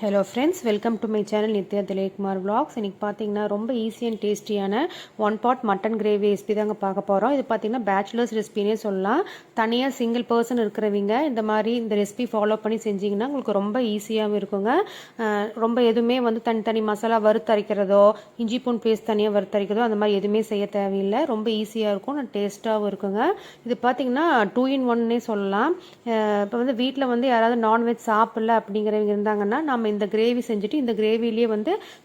Hello friends, welcome to my channel Nithya Thilayakumar vlogs. இன்றைக்கி பார்த்தீங்கன்னா ரொம்ப ஈஸி அண்ட் டேஸ்டியான one pot mutton gravy recipe தாங்க பார்க்க போகிறோம். இது பார்த்தீங்கன்னா பேச்சுலர்ஸ் ரெசிபினே சொல்லலாம். தனியாக சிங்கிள் பர்சன் இருக்கிறவங்க இந்த ரெசிபி ஃபாலோ பண்ணி செஞ்சிங்கன்னா உங்களுக்கு ரொம்ப ஈஸியாகவும் இருக்குங்க. ரொம்ப எதுவுமே தனித்தனி மசாலா வறுத்தரைக்கிறதோ, இஞ்சி பூண்டு பேஸ்ட் தனியாக வறுத்தரைக்கிறதோ அந்த மாதிரி எதுவுமே செய்ய தேவையில்லை. ரொம்ப ஈஸியாக இருக்கும், டேஸ்ட்டாகவும் இருக்குங்க. இது பார்த்தீங்கன்னா 2 in 1 சொல்லலாம். இப்போ வீட்டில் யாராவது நான்வெஜ் சாப்பிடல அப்படிங்கிறவங்க இருந்தாங்கன்னா நம்ம இந்த கிரேவி செஞ்சுட்டு இந்த கிரேவிலேயே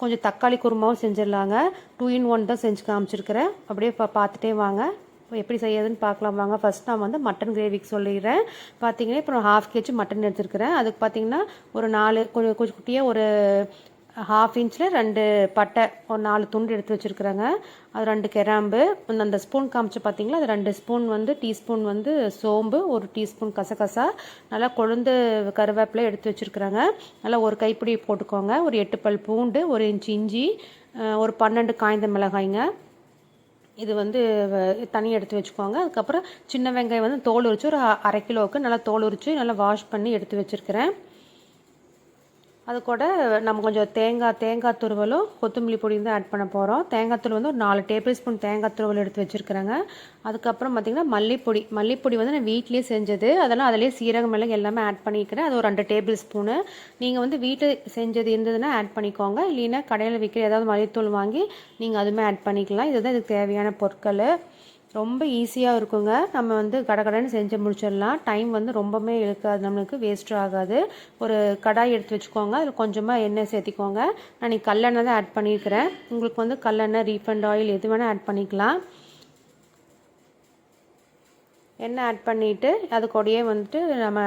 கொஞ்சம் தக்காளி குருமாவும் செஞ்சிடலாங்க. 2 in 1 தான் செஞ்சு காமிச்சிருக்கிறேன். அப்படியே பார்த்துட்டே வாங்க, எப்படி செய்யறதுன்னு பார்க்கலாம் வாங்க. ஃபர்ஸ்ட் நான் மட்டன் கிரேவிக்கு சொல்லிடுறேன். பார்த்தீங்கன்னா இப்போ நான் 1/2 kg மட்டன் எடுத்துருக்கிறேன். அதுக்கு பார்த்தீங்கன்னா ஒரு 4 கொஞ்சம் குட்டியாக ஒரு 1/2 inch 2 பட்டை, ஒரு 4 துண்டு எடுத்து வச்சுருக்குறேங்க. அது 2 கிராம்பு, அந்த ஸ்பூன் காமிச்சு பார்த்தீங்களா, அது 2 ஸ்பூன் டீஸ்பூன் சோம்பு, 1 டீஸ்பூன் கசகசா, நல்லா கொழுந்து கருவேப்பிலை எடுத்து வச்சுருக்குறேங்க. நல்லா ஒரு கைப்பிடி போட்டுக்கோங்க. ஒரு 8 பல் பூண்டு, 1 inch இஞ்சி, ஒரு 12 காய்ந்த மிளகாய்ங்க. இது தனியாக எடுத்து வச்சுக்கோங்க. அதுக்கப்புறம் சின்ன வெங்காயம் தோல் உரிச்சு ஒரு 1/2 கிலோவுக்கு நல்லா தோல் உரிச்சு நல்லா வாஷ் பண்ணி எடுத்து வச்சுருக்கிறேன். அது கூட நம்ம கொஞ்சம் தேங்காய் துருவலும் கொத்தமல்லி பொடியும் தான் ஆட் பண்ண போகிறோம். தேங்காய் துருவல் ஒரு 4 டேபிள் ஸ்பூன் தேங்காய் துருவல் எடுத்து வச்சுருக்கிறேங்க. அதுக்கப்புறம் பார்த்திங்கன்னா மல்லிப்பொடி நான் வீட்டிலே செஞ்சது, அதெல்லாம் அதிலே சீரகம் மிளகு எல்லாமே ஆட் பண்ணிக்கிறேன். அது ஒரு 2 டேபிள் ஸ்பூனு. நீங்கள் வீட்டில் செஞ்சது இருந்ததுன்னா ஆட் பண்ணிக்கோங்க. இல்லைன்னா கடையில் விற்கிற ஏதாவது மல்லித்தூள் வாங்கி நீங்கள் அதுவுமே ஆட் பண்ணிக்கலாம். இதுதான் இதுக்கு தேவையான பொருட்கள். ரொம்ப ஈஸியாக இருக்குங்க. நம்ம கடகடன்னு செஞ்சு முடிச்சிடலாம். டைம் ரொம்பவுமே இழுக்காது, நம்மளுக்கு வேஸ்ட்டும் ஆகாது. ஒரு கடாய் எடுத்து வச்சுக்கோங்க. அதில் கொஞ்சமாக எண்ணெய் சேர்த்திக்கோங்க. நான் இன்றைக்கி கல்லெண்ணெய் தான் ஆட் பண்ணியிருக்கிறேன். உங்களுக்கு கல்லெண்ணெய், ரீஃபண்ட் ஆயில் எது வேணால் ஆட் பண்ணிக்கலாம். எண்ணெய் ஆட் பண்ணிவிட்டு அது கூடயே நம்ம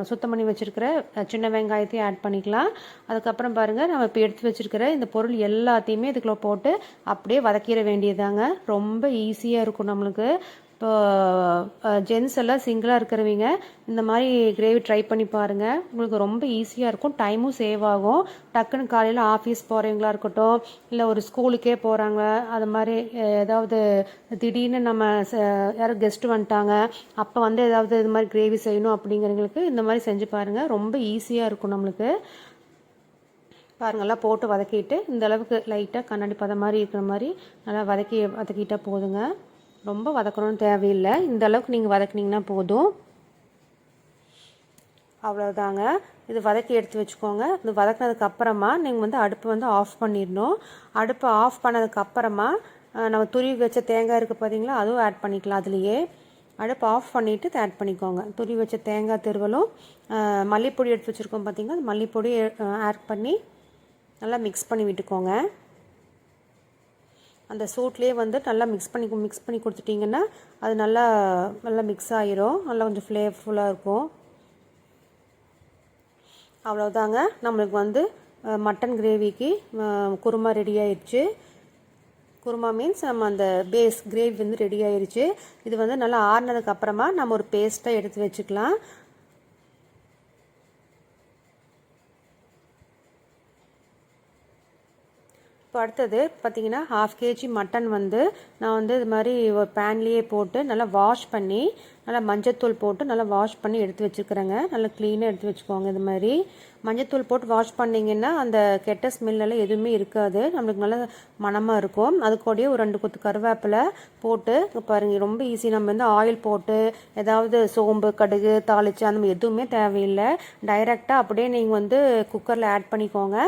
சுத்தம் பண்ணி வச்சுருக்கிற சின்ன வெங்காயத்தையும் ஆட் பண்ணிக்கலாம். அதுக்கப்புறம் பாருங்கள், நம்ம இப்போ எடுத்து வச்சுருக்கிற இந்த பொருள் எல்லாத்தையுமே இதுக்குள்ளே போட்டு அப்படியே வதக்கிட வேண்டியதாங்க. ரொம்ப ஈஸியாக இருக்கும் நம்மளுக்கு. இப்போ ஜென்ஸ் எல்லாம் சிங்கிளாக இருக்கிறவங்க இந்த மாதிரி கிரேவி ட்ரை பண்ணி பாருங்கள். உங்களுக்கு ரொம்ப ஈஸியாக இருக்கும், டைமும் சேவ் ஆகும். டக்குன்னு காலையில் ஆஃபீஸ் போகிறவங்களா இருக்கட்டும், இல்லை ஒரு ஸ்கூலுக்கே போகிறாங்க, அது மாதிரி ஏதாவது திடீர்னு நம்ம யாரும் கெஸ்ட்டு வந்துட்டாங்க, அப்போ ஏதாவது இது மாதிரி கிரேவி செய்யணும் அப்படிங்கிறவங்களுக்கு இந்த மாதிரி செஞ்சு பாருங்கள். ரொம்ப ஈஸியாக இருக்கும் நம்மளுக்கு. பாருங்கள்லாம் போட்டு வதக்கிட்டு இந்த அளவுக்கு லைட்டாக கண்ணாடி பதம் மாதிரி இருக்கிற மாதிரி நல்லா வதக்கிட்டால் போதுங்க. ரொம்ப வதக்கணும்னு தேவையில்லை. இந்த அளவுக்கு நீங்கள் வதக்குனீங்கன்னா போதும், அவ்வளோதாங்க. இது வதக்கி எடுத்து வச்சுக்கோங்க. இது வதக்கினதுக்கப்புறமா நீங்கள் அடுப்பு ஆஃப் பண்ணிடணும். அடுப்பை ஆஃப் பண்ணதுக்கப்புறமா நம்ம துருவி வச்ச தேங்காய் இருக்குது பார்த்தீங்களா, அதுவும் ஆட் பண்ணிக்கலாம். அதுலேயே அடுப்பு ஆஃப் பண்ணிவிட்டு ஆட் பண்ணிக்கோங்க. துருவி வச்ச தேங்காய் திருவலும் மல்லிப்பொடி எடுத்து வச்சுருக்கோம் பார்த்தீங்கன்னா, அந்த மல்லிப்பொடி ஆட் பண்ணி நல்லா மிக்ஸ் பண்ணி விட்டுக்கோங்க. அந்த சூட்லேயே நல்லா மிக்ஸ் பண்ணி கொடுத்துட்டிங்கன்னா அது நல்லா மிக்ஸ் ஆகிரும். நல்லா கொஞ்சம் ஃப்ளேவர்ஃபுல்லாக இருக்கும். அவ்வளோதாங்க, நம்மளுக்கு மட்டன் கிரேவிக்கு குருமா ரெடி ஆயிடுச்சு. குருமா மீன்ஸ் நம்ம அந்த பேஸ் கிரேவி ரெடி ஆயிடுச்சு. இது நல்லா ஆறுனதுக்கப்புறமா நம்ம ஒரு பேஸ்ட்டாக எடுத்து வச்சுக்கலாம். இப்போ அடுத்தது பார்த்தீங்கன்னா 1/2 kg மட்டன் நான் இது மாதிரி ஒரு பேன்லேயே போட்டு நல்லா வாஷ் பண்ணி நல்லா மஞ்சத்தூள் போட்டு நல்லா வாஷ் பண்ணி எடுத்து வச்சுக்கிறேங்க. நல்லா க்ளீனாக எடுத்து வச்சுக்கோங்க. இது மாதிரி மஞ்சத்தூள் போட்டு வாஷ் பண்ணிங்கன்னா அந்த கெட்ட ஸ்மெல்லாம் எதுவுமே இருக்காது, நம்மளுக்கு நல்லா மணமாக இருக்கும். அது கூடயே ஒரு 2 கொத்து கருவேப்பிலை போட்டு பாருங்கள், ரொம்ப ஈஸி. நம்ம ஆயில் போட்டு ஏதாவது சோம்பு கடுகு தாளித்து அந்த மாதிரி எதுவுமே தேவையில்லை. டைரெக்டாக அப்படியே நீங்கள் குக்கரில் ஆட் பண்ணிக்கோங்க.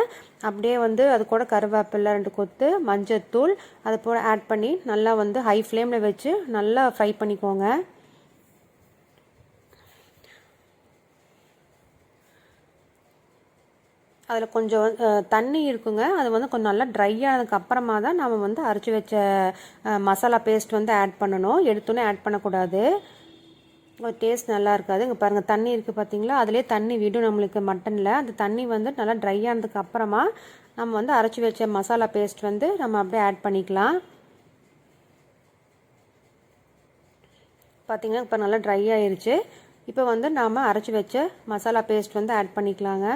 அப்படியே அது கூட கருவேப்பிலை 2 கொத்து, மஞ்சத்தூள் அதை போல் ஆட் பண்ணி நல்லா ஹை ஃப்ளேமில் வச்சு நல்லா ஃப்ரை பண்ணிக்கோங்க. அதில் கொஞ்சம் தண்ணி இருக்குங்க. அது கொஞ்சம் நல்லா ட்ரை ஆனதுக்கப்புறமா தான் நம்ம அரைச்சி வச்ச மசாலா பேஸ்ட் ஆட் பண்ணணும். எடுத்தோன்னே ஆட் பண்ணக்கூடாது, டேஸ்ட் நல்லா இருக்காது. இங்கே பாருங்கள், தண்ணி இருக்குது பார்த்தீங்களா, அதிலே தண்ணி விடும் நம்மளுக்கு மட்டனில். அந்த தண்ணி நல்லா ட்ரை ஆனதுக்கப்புறமா நம்ம அரைச்சி வச்ச மசாலா பேஸ்ட் நம்ம அப்படியே ஆட் பண்ணிக்கலாம். பார்த்திங்கன்னா இப்போ நல்லா ட்ரை ஆயிடுச்சு. இப்போ நாம் அரைச்சி வச்ச மசாலா பேஸ்ட் ஆட் பண்ணிக்கலாங்க.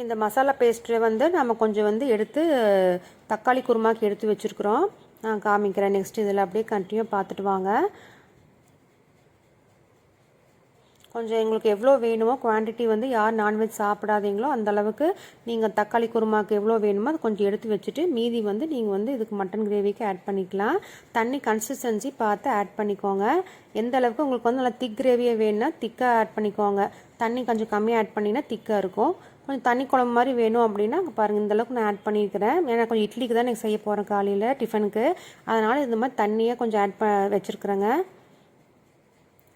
இந்த மசாலா பேஸ்ட்டு நம்ம கொஞ்சம் எடுத்து தக்காளி குருமாக்கு எடுத்து வச்சுருக்குறோம். நான் காமிக்கிறேன் நெக்ஸ்ட். இதில் அப்படியே கண்டினியூ பார்த்துட்டு வாங்க. கொஞ்சம் எங்களுக்கு எவ்வளோ வேணுமோ குவான்டிட்டி வந்து யார் நான்வெஜ் சாப்பிடாதீங்களோ அந்த அளவுக்கு நீங்கள் தக்காளி குருமாவுக்கு எவ்வளோ வேணுமோ அது கொஞ்சம் எடுத்து வச்சுட்டு மீதி வந்து நீங்கள் வந்து இதுக்கு மட்டன் கிரேவிக்கு ஆட் பண்ணிக்கலாம். தண்ணி கன்சிஸ்டன்சி பார்த்து ஆட் பண்ணிக்கோங்க. எந்த அளவுக்கு உங்களுக்கு வந்து நல்லா திக் கிரேவியே வேணும்னா திக்காக ஆட் பண்ணிக்கோங்க. தண்ணி கொஞ்சம் கம்மியாக ஆட் பண்ணிங்கன்னா திக்காக இருக்கும். கொஞ்சம் தண்ணி குழம்பு மாதிரி வேணும் அப்படின்னா பாருங்கள் இந்தளவுக்கு நான் ஆட் பண்ணியிருக்கிறேன். ஏன்னா கொஞ்சம் இட்லிக்கு தான் எனக்கு செய்ய போகிறேன் காலையில் டிஃபனுக்கு. அதனால் இந்த மாதிரி தண்ணியை கொஞ்சம் ஆட் வச்சுருக்குறேங்க.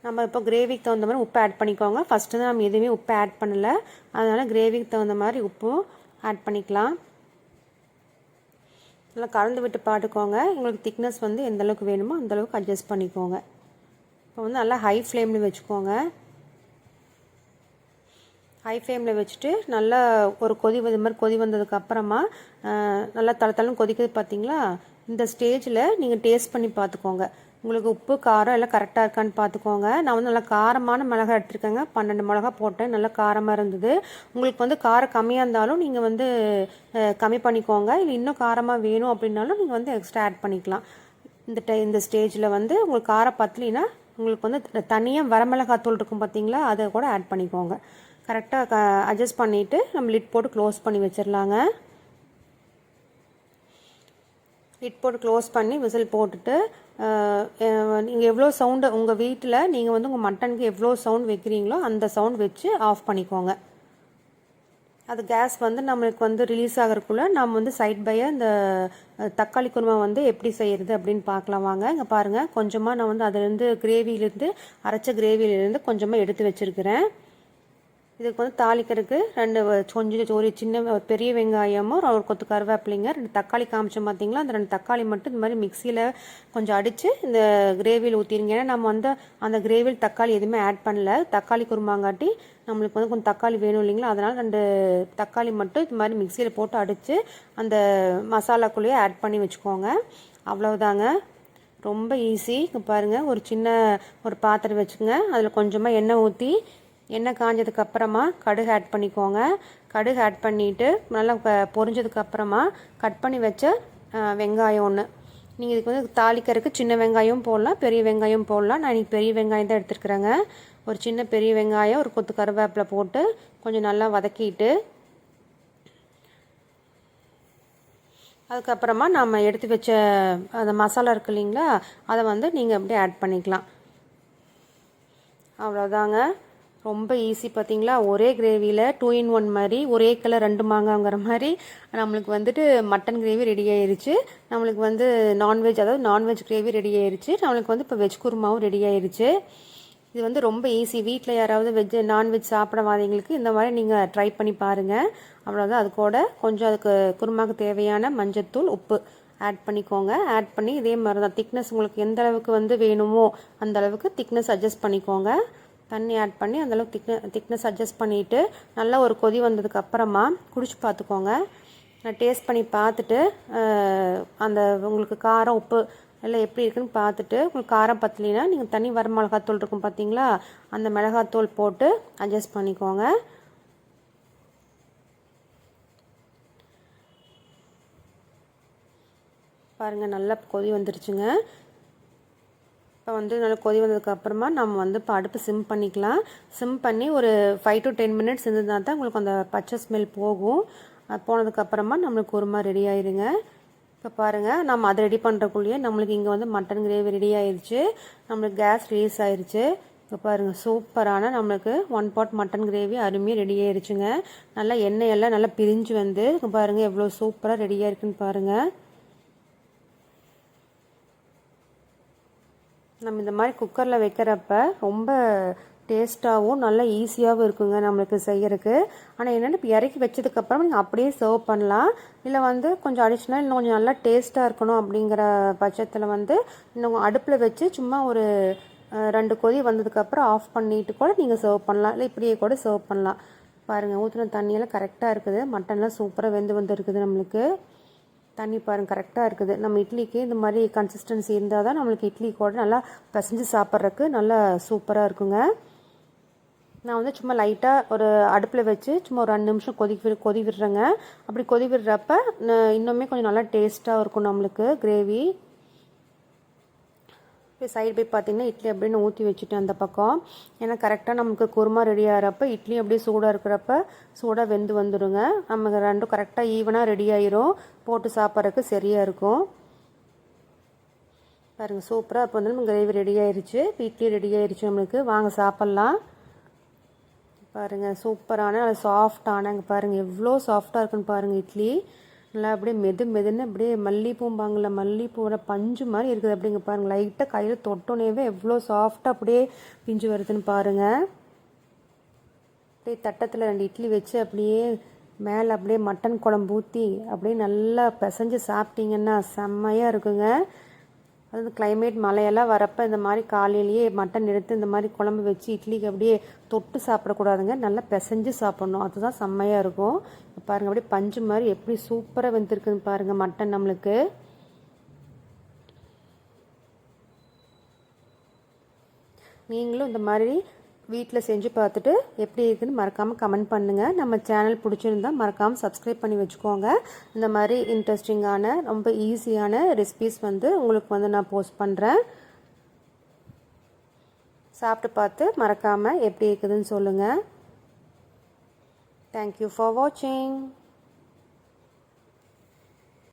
நம்ம இப்போ கிரேவிக்கு தகுந்த மாதிரி உப்பு ஆட் பண்ணிக்கோங்க. ஃபஸ்ட்டு தான் நம்ம எதுவுமே உப்பு ஆட் பண்ணலை, அதனால் கிரேவிக்கு தகுந்த மாதிரி உப்பும் ஆட் பண்ணிக்கலாம். நல்லா கலந்து விட்டு பாட்டுக்கோங்க. உங்களுக்கு திக்னஸ் வந்து எந்த அளவுக்கு வேணுமோ அந்தளவுக்கு அட்ஜஸ்ட் பண்ணிக்கோங்க. இப்போ வந்து நல்லா ஹை ஃப்ளேமில் வச்சுக்கோங்க. ஹை ஃப்ளேமில் வச்சுட்டு நல்லா ஒரு இது மாதிரி கொதி வந்ததுக்கப்புறமா நல்லா தளத்தளன்னு கொதிக்குது பார்த்தீங்களா? இந்த ஸ்டேஜில் நீங்கள் டேஸ்ட் பண்ணி பார்த்துக்கோங்க. உங்களுக்கு உப்பு காரம் எல்லாம் கரெக்டாக இருக்கான்னு பார்த்துக்கோங்க. நான் வந்து நல்லா காரமான மிளகா எடுத்துருக்கேங்க. 12 மிளகா போட்டேன். நல்லா காரமாக இருந்தது. உங்களுக்கு வந்து காரம் கம்மியாக இருந்தாலும் நீங்கள் வந்து கம்மி பண்ணிக்கோங்க. இல்லை இன்னும் காரமாக வேணும் அப்படின்னாலும் நீங்கள் வந்து எக்ஸ்ட்ரா ஆட் பண்ணிக்கலாம். இந்த ஸ்டேஜில் வந்து உங்களுக்கு காரம் பத்தலினா உங்களுக்கு வந்து தனியாக வரமிளகாத்தூள் இருக்கும் பார்த்தீங்களா, அதை கூட ஆட் பண்ணிக்கோங்க. கரெக்டாக அட்ஜஸ்ட் பண்ணிவிட்டு நம்ம லிட் போட்டு க்ளோஸ் பண்ணி வச்சிடலாங்க. லிட் போட்டு க்ளோஸ் பண்ணி விசில் போட்டுட்டு நீங்கள் எவ்வளோ சவுண்டு உங்கள் வீட்டில் நீங்கள் வந்து உங்கள் மட்டனுக்கு எவ்வளோ சவுண்ட் வைக்கிறீங்களோ அந்த சவுண்ட் வச்சு ஆஃப் பண்ணிக்கோங்க. அது கேஸ் வந்து நம்மளுக்கு வந்து ரிலீஸ் ஆகிறதுக்குள்ளே நம்ம வந்து சைட் பையாக இந்த தக்காளி குருமா வந்து எப்படி செய்கிறது அப்படின்னு பார்க்கலாம் வாங்க. இங்கே பாருங்கள், கொஞ்சமாக நான் வந்து அதுலேருந்து கிரேவிலேருந்து அரைச்ச கிரேவிலேருந்து கொஞ்சமாக எடுத்து வச்சுருக்கிறேன். இதுக்கு வந்து தாளிக்கிறதுக்கு கொஞ்சம் ஒரு சின்ன பெரிய வெங்காயமும் ஒரு கொத்து கருவேப்பிலைங்க, 2 தக்காளி காமிச்சோம் பார்த்தீங்களா, அந்த 2 தக்காளி மட்டும் இந்த மாதிரி மிக்சியில் கொஞ்சம் அடித்து இந்த கிரேவியில் ஊற்றிருங்க. ஏன்னா நம்ம வந்து அந்த கிரேவியில் தக்காளி எதுவுமே ஆட் பண்ணல, தக்காளி குருமாங்காட்டி நம்மளுக்கு வந்து கொஞ்சம் தக்காளி வேணும் இல்லைங்களா, அதனால் 2 தக்காளி மட்டும் இது மாதிரி மிக்சியில் போட்டு அடித்து அந்த மசாலாக்குள்ளேயே ஆட் பண்ணி வச்சுக்கோங்க. அவ்வளவுதாங்க, ரொம்ப ஈஸி. பாருங்கள், ஒரு பாத்திரம் வச்சுக்கோங்க. அதில் கொஞ்சமாக எண்ணெய் ஊற்றி எண்ணெய் காஞ்சதுக்கப்புறமா கடுகு ஆட் பண்ணிக்கோங்க. கடுகு ஆட் பண்ணிவிட்டு நல்லா பொரிஞ்சதுக்கப்புறமா கட் பண்ணி வச்ச வெங்காயம் ஒன்று. நீங்கள் இதுக்கு வந்து தாளிக்கிறதுக்கு சின்ன வெங்காயம் போடலாம், பெரிய வெங்காயம் போடலாம். நான் இன்றைக்கி பெரிய வெங்காயம் தான் எடுத்துருக்குறேங்க. ஒரு சின்ன பெரிய வெங்காயம் ஒரு கொத்து கருவேப்பிலை போட்டு கொஞ்சம் நல்லா வதக்கிட்டு அதுக்கப்புறமா நம்ம எடுத்து வச்ச அந்த மசாலா இருக்கு இல்லைங்களா, அதை வந்து நீங்கள் அப்படியே ஆட் பண்ணிக்கலாம். அவ்வளோதாங்க, ரொம்ப ஈஸி. பார்த்தீங்களா, ஒரே கிரேவியில் 2 in 1 மாதிரி, ஒரே கலர் 2 மாங்காங்கிற மாதிரி நம்மளுக்கு வந்துட்டு மட்டன் கிரேவி ரெடி ஆயிருச்சு. நம்மளுக்கு வந்து நான்வெஜ் கிரேவி ரெடி ஆயிருச்சு. நம்மளுக்கு வந்து இப்போ வெஜ் குருமாவும் ரெடி ஆயிருச்சு. இது வந்து ரொம்ப ஈஸி. வீட்டில் யாராவது நான்வெஜ் சாப்பிடாதவங்களுக்கு இந்த மாதிரி நீங்கள் ட்ரை பண்ணி பாருங்கள். அவ்வளோதான். அது கூட கொஞ்சம் அதுக்கு குருமாவுக்கு தேவையான மஞ்சத்தூள், உப்பு ஆட் பண்ணிக்கோங்க. ஆட் பண்ணி இதே மாதிரி தான் திக்னஸ் உங்களுக்கு எந்த அளவுக்கு வந்து வேணுமோ அந்த அளவுக்கு திக்னஸ் அட்ஜஸ்ட் பண்ணிக்கோங்க. தண்ணி ஆட் பண்ணி அந்தளவுக்கு திக்னஸ் அட்ஜஸ்ட் பண்ணிவிட்டு நல்லா ஒரு கொதி வந்ததுக்கு அப்புறமா குடிச்சு பார்த்துக்கோங்க. டேஸ்ட் பண்ணி பார்த்துட்டு அந்த உங்களுக்கு காரம் உப்பு எல்லாம் எப்படி இருக்குன்னு பார்த்துட்டு உங்களுக்கு காரம் பத்தலைன்னா நீங்கள் தனி வர மிளகாத்தூள் இருக்கும் பார்த்தீங்களா, அந்த மிளகாத்தூள் போட்டு அட்ஜஸ்ட் பண்ணிக்கோங்க. பாருங்கள், நல்லா கொதி வந்துருச்சுங்க. இப்போ வந்து நல்லா கொதி வந்ததுக்கப்புறமா நம்ம வந்து இப்போ அடுப்பு சிம் பண்ணிக்கலாம். சிம் பண்ணி ஒரு 5 to 10 minutes இருந்ததுனா தான் உங்களுக்கு அந்த பச்சை ஸ்மெல் போகும். போனதுக்கப்புறமா நம்மளுக்கு குருமா ரெடி ஆயிருங்க. இப்போ பாருங்கள், நம்ம அதை ரெடி பண்ணுறக்குள்ளேயே நம்மளுக்கு இங்கே வந்து மட்டன் கிரேவி ரெடி ஆயிடுச்சு. நம்மளுக்கு கேஸ் ரிலீஸ் ஆயிடுச்சு. இப்போ பாருங்கள், சூப்பரான நம்மளுக்கு 1 pot மட்டன் கிரேவி அருமையாக ரெடி ஆயிடுச்சுங்க. நல்லா எண்ணெயெல்லாம் நல்லா பிரிஞ்சு வந்து இப்போ பாருங்கள் எவ்வளோ சூப்பராக ரெடியாக இருக்குன்னு பாருங்கள். நம்ம இந்த மாதிரி குக்கரில் வைக்கிறப்ப ரொம்ப டேஸ்ட்டாகவும் நல்லா ஈஸியாகவும் இருக்குங்க நம்மளுக்கு செய்யறதுக்கு. ஆனால் என்னென்னா இப்போ இறக்கி வச்சதுக்கப்புறம் நீங்கள் அப்படியே சர்வ் பண்ணலாம். இல்லை வந்து கொஞ்சம் அடிஷ்னல் இன்னும் கொஞ்சம் நல்லா டேஸ்ட்டாக இருக்கணும் அப்படிங்கிற பட்சத்தில் வந்து இன்னும் அடுப்பில் வச்சு சும்மா ஒரு 2 கொதி வந்ததுக்கப்புறம் ஆஃப் பண்ணிட்டு கூட நீங்கள் சர்வ் பண்ணலாம். இல்லை இப்படியே கூட சர்வ் பண்ணலாம். பாருங்கள், ஊற்றின தண்ணியெல்லாம் கரெக்டாக இருக்குது. மட்டன்லாம் சூப்பராக வெந்து வந்துருக்குது. நம்மளுக்கு தண்ணி பாருங்கள் கரெக்டாக இருக்குது. நம்ம இட்லிக்கு இந்த மாதிரி கன்சிஸ்டன்சி இருந்தால் தான் நம்மளுக்கு இட்லி கூட நல்லா பிசைஞ்சு சாப்பிட்றதுக்கு நல்லா சூப்பராக இருக்குங்க. நான் வந்து சும்மா லைட்டாக ஒரு அடுப்பில் வச்சு சும்மா ஒரு 2 நிமிஷம் கொதி விடுறேங்க. அப்படி கொதி விடுறப்ப இன்னுமே கொஞ்சம் நல்லா டேஸ்ட்டாக இருக்கும் நம்மளுக்கு கிரேவி. இப்போ சைடு போய் பார்த்திங்கன்னா இட்லி அப்படின்னு ஊற்றி வச்சுட்டேன் அந்த பக்கம். ஏன்னா கரெக்டாக நமக்கு குருமா ரெடி ஆகிறப்ப இட்லி அப்படியே சூடாக இருக்கிறப்ப சூடாக வெந்து வந்துடுங்க. நமக்கு ரெண்டும் கரெக்டாக ஈவனாக ரெடி ஆயிரும், போட்டு சாப்பிட்றதுக்கு சரியாக இருக்கும். பாருங்கள் சூப்பராக இப்போ வந்து நம்ம கிரேவி ரெடி ஆயிடுச்சு, இட்லி ரெடி ஆயிடுச்சு நம்மளுக்கு. வாங்க சாப்பிட்லாம். பாருங்கள் சூப்பரான நல்லா சாஃப்டான, அங்கே பாருங்கள் எவ்வளோ சாஃப்டாக இருக்குன்னு பாருங்கள். இட்லி நல்லா அப்படியே மெதுன்னு அப்படியே மல்லிப்பூம்பாங்கள, மல்லிப்பூவோட பஞ்சு மாதிரி இருக்குது. அப்படிங்க பாருங்கள், லைட்டாக கையில் தொட்டோனேவே எவ்வளோ சாஃப்டாக அப்படியே பிஞ்சு வருதுன்னு பாருங்கள். அப்படியே தட்டத்தில் 2 இட்லி வச்சு அப்படியே மேலே அப்படியே மட்டன் குழம்பு ஊற்றி அப்படியே நல்லா பிசைஞ்சு சாப்பிட்டீங்கன்னா செம்மையாக இருக்குங்க. அது கிளைமேட் மழையெல்லாம் வரப்போ இந்த மாதிரி காலையிலேயே மட்டன் எடுத்து இந்த மாதிரி குழம்பு வச்சு இட்லிக்கு அப்படியே தொட்டு சாப்பிடக்கூடாதுங்க, நல்லா பிசைஞ்சு சாப்பிட்ணும், அதுதான் செம்மையாக இருக்கும். பாருங்கள் அப்படியே பஞ்சு மாதிரி எப்படி சூப்பராக வெந்திருக்குன்னு பாருங்கள் மட்டன் நம்மளுக்கு. நீங்களும் இந்த மாதிரி வீட்டில் செஞ்சு பார்த்துட்டு எப்படி இருக்குதுன்னு மறக்காமல் கமெண்ட் பண்ணுங்கள். நம்ம சேனல் பிடிச்சிருந்தா மறக்காமல் சப்ஸ்கிரைப் பண்ணி வச்சுக்கோங்க. இந்த மாதிரி இன்ட்ரெஸ்டிங்கான ரொம்ப ஈஸியான ரெசிபீஸ் வந்து உங்களுக்கு வந்து நான் போஸ்ட் பண்ணுறேன். சாப்பிட்டு பார்த்து மறக்காமல் எப்படி இருக்குதுன்னு சொல்லுங்கள். தேங்க்யூ ஃபார் வாட்சிங்.